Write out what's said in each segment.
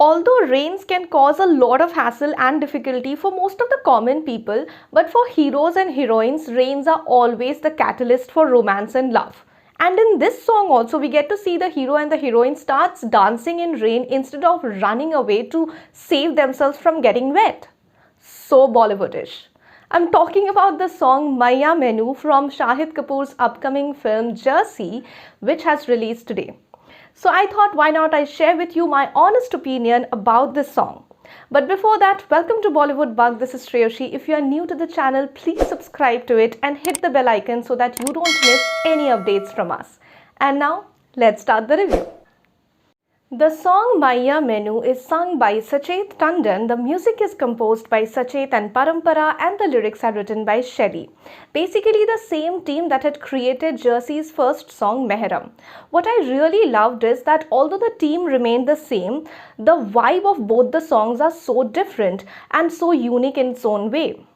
Although rains can cause a lot of hassle and difficulty for most of the common people, but for heroes and heroines, rains are always the catalyst for romance and love. And in this song also, we get to see the hero and the heroine starts dancing in rain instead of running away to save themselves from getting wet. So Bollywoodish. I'm talking about the song Maiya Mainu from Shahid Kapoor's upcoming film Jersey, which has released today. So I thought, why not I share with you my honest opinion about this song. But before that, welcome to Bollywood Bug. This is Shreyashi. If you are new to the channel, please subscribe to it and hit the bell icon so that you don't miss any updates from us. And now, let's start the review. The song Maiya Mainu is sung by Sachet Tandon. The music is composed by Sachet and Parampara and the lyrics are written by Shelly. Basically the same team that had created Jersey's first song Mehram. What I really loved is that although the team remained the same, the vibe of both the songs are so different and so unique in its own way.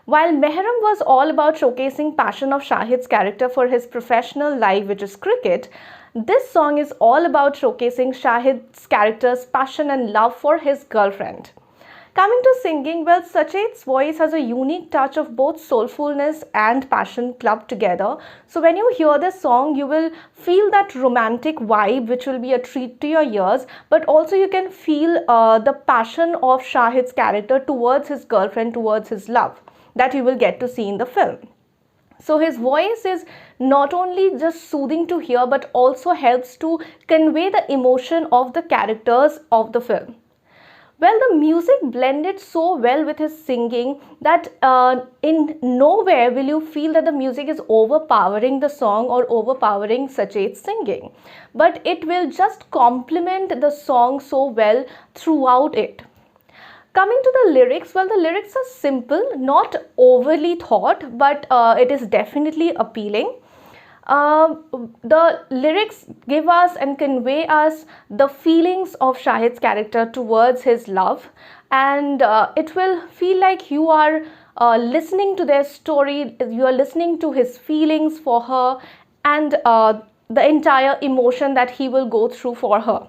While Mehram was all about showcasing passion of Shahid's character for his professional life, which is cricket, this song is all about showcasing Shahid's character's passion and love for his girlfriend. Coming to singing, well, Sachet's voice has a unique touch of both soulfulness and passion clubbed together. So when you hear this song, you will feel that romantic vibe, which will be a treat to your ears, but also you can feel the passion of Shahid's character towards his girlfriend, towards his love, that you will get to see in the film. So his voice is not only just soothing to hear, but also helps to convey the emotion of the characters of the film. Well, the music blended so well with his singing that in nowhere will you feel that the music is overpowering the song or overpowering Sachet's singing. But it will just complement the song so well throughout it. Coming to the lyrics, well, the lyrics are simple, not overly thought, but it is definitely appealing. The lyrics give us and convey us the feelings of Shahid's character towards his love, and it will feel like you are listening to their story, you are listening to his feelings for her and the entire emotion that he will go through for her.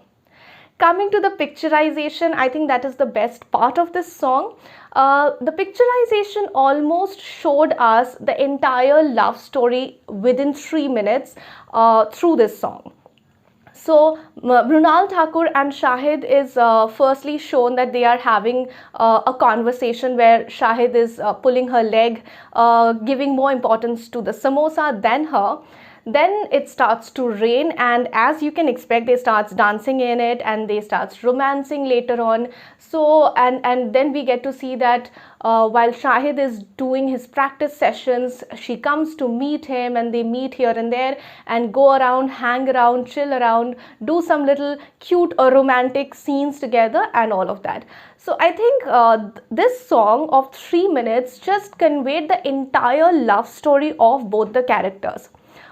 Coming to the picturization, I think that is the best part of this song. The picturization almost showed us the entire love story within 3 minutes through this song. So Mrunal Thakur and Shahid is firstly shown that they are having a conversation where Shahid is pulling her leg, giving more importance to the samosa than her. Then it starts to rain, and as you can expect, they starts dancing in it and they starts romancing later on. So and then we get to see that while Shahid is doing his practice sessions, she comes to meet him and they meet here and there and go around, hang around, chill around, do some little cute romantic scenes together and all of that. So I think this song of 3 minutes just conveyed the entire love story of both the characters.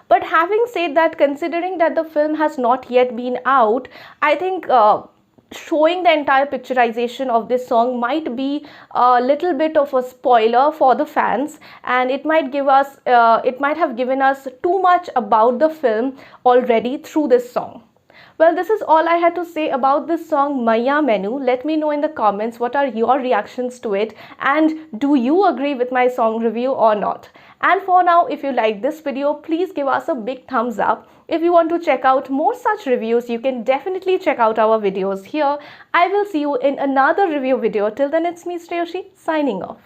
But having said that, considering that the film has not yet been out, I think showing the entire picturization of this song might be a little bit of a spoiler for the fans, and it might give us, it might have given us too much about the film already through this song. Well, this is all I had to say about this song Maiya Mainu. Let me know in the comments what are your reactions to it, and do you agree with my song review or not? And for now, if you like this video, please give us a big thumbs up. If you want to check out more such reviews, you can definitely check out our videos here. I will see you in another review video. Till then, it's me, Shreyashi, signing off.